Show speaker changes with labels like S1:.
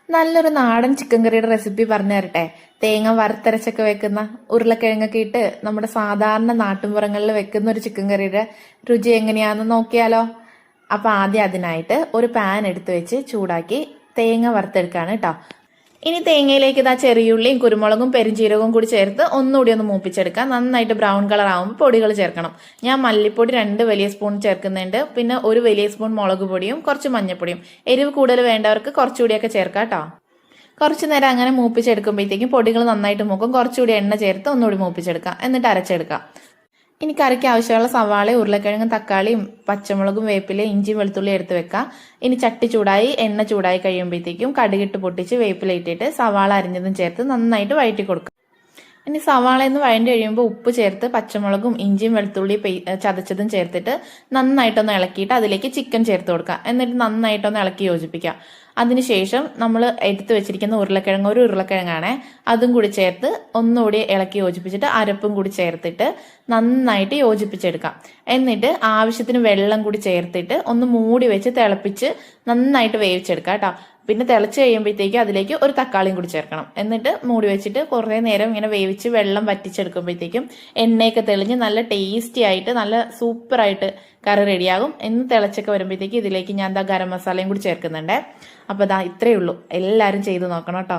S1: നല്ലൊരു നാടൻ ചിക്കൻ കറിയുടെ റെസിപ്പി പറഞ്ഞു തരട്ടെ. തേങ്ങ വറുത്തരച്ചൊക്കെ വെക്കുന്ന ഉരുളക്കിഴങ്ങൊക്കെ ഇട്ട് നമ്മുടെ സാധാരണ നാട്ടുമ്പുറങ്ങളിൽ വെക്കുന്ന ഒരു ചിക്കൻ കറിയുടെ രുചി എങ്ങനെയാണെന്ന് നോക്കിയാലോ. അപ്പൊ ആദ്യം അതിനായിട്ട് ഒരു പാൻ എടുത്തു വെച്ച് ചൂടാക്കി തേങ്ങ വറുത്തെടുക്കാണ് കേട്ടോ. ഇനി തേങ്ങയിലേക്ക് ഇതാ ചെറിയുള്ളിയും കുരുമുളകും പെരിഞ്ചീരകവും കൂടി ചേർത്ത് ഒന്നുകൂടി ഒന്ന് മൂപ്പിച്ചെടുക്കാം. നന്നായിട്ട് ബ്രൗൺ കളർ ആകുമ്പോൾ പൊടികൾ ചേർക്കണം. ഞാൻ മല്ലിപ്പൊടി 2 വലിയ സ്പൂൺ ചേർക്കുന്നുണ്ട്. പിന്നെ 1 വലിയ സ്പൂൺ മുളക് പൊടിയും കുറച്ച് മഞ്ഞൾപ്പൊടിയും. എരിവ് കൂടുതൽ വേണ്ടവർക്ക് കുറച്ചുകൂടിയൊക്കെ ചേർക്കാം കേട്ടോ. കുറച്ചു നേരം അങ്ങനെ മൂപ്പിച്ചെടുക്കുമ്പോഴത്തേക്കും പൊടികൾ നന്നായിട്ട് മൂക്കും. കുറച്ചുകൂടി എണ്ണ ചേർത്ത് ഒന്നുകൂടി മൂപ്പിച്ചെടുക്കാം. എന്നിട്ട് അരച്ചെടുക്കാം. ഇനി കറിക്ക് ആവശ്യമുള്ള സവാളയും ഉരുളക്കിഴങ്ങും തക്കാളിയും പച്ചമുളകും വേപ്പിലയും ഇഞ്ചിയും വെളുത്തുള്ളി എടുത്ത് വെക്കാം. ഇനി ചട്ടി ചൂടായി എണ്ണ ചൂടായി കഴിയുമ്പോഴത്തേക്കും കടുകിട്ട് പൊട്ടിച്ച് വേപ്പില ഇട്ടിട്ട് സവാള അരിഞ്ഞതും ചേർത്ത് നന്നായിട്ട് വഴറ്റി കൊടുക്കുക. ഇനി സവാള എന്ന് വഴണ്ടി കഴിയുമ്പോൾ ഉപ്പ് ചേർത്ത് പച്ചമുളകും ഇഞ്ചിയും വെളുത്തുള്ളി ചതച്ചതും ചേർത്തിട്ട് നന്നായിട്ടൊന്ന് ഇളക്കിയിട്ട് അതിലേക്ക് ചിക്കൻ ചേർത്ത് കൊടുക്കാം. എന്നിട്ട് നന്നായിട്ടൊന്ന് ഇളക്കി യോജിപ്പിക്കാം. അതിനുശേഷം നമ്മൾ എടുത്തു വെച്ചിരിക്കുന്ന ഉരുളക്കിഴങ്ങ്, ഒരു ഉരുളക്കിഴങ്ങാണേ, അതും കൂടി ചേർത്ത് ഒന്നുകൂടി ഇളക്കി യോജിപ്പിച്ചിട്ട് അരപ്പും കൂടി ചേർത്തിട്ട് നന്നായിട്ട് യോജിപ്പിച്ചെടുക്കാം. എന്നിട്ട് ആവശ്യത്തിന് വെള്ളം കൂടി ചേർത്തിട്ട് ഒന്ന് മൂടി വെച്ച് തിളപ്പിച്ച് നന്നായിട്ട് വേവിച്ചെടുക്കാം കേട്ടോ. പിന്നെ തിളച്ച് കഴിയുമ്പോഴത്തേക്ക് അതിലേക്ക് ഒരു തക്കാളിയും കൂടി ചേർക്കണം. എന്നിട്ട് മൂടി വെച്ചിട്ട് കുറേ നേരം ഇങ്ങനെ വേവിച്ച് വെള്ളം വറ്റിച്ചെടുക്കുമ്പോഴത്തേക്കും എണ്ണയൊക്കെ തെളിഞ്ഞ് നല്ല ടേസ്റ്റി ആയിട്ട് നല്ല സൂപ്പറായിട്ട് കറി റെഡിയാകും. എന്ന് തിളച്ചൊക്കെ വരുമ്പോഴത്തേക്ക് ഇതിലേക്ക് ഞാൻ ഗരം മസാലയും കൂടി ചേർക്കുന്നുണ്ട്. അപ്പോൾ ഇത്രയേ ഉള്ളൂ. എല്ലാവരും ചെയ്ത് നോക്കണം കേട്ടോ.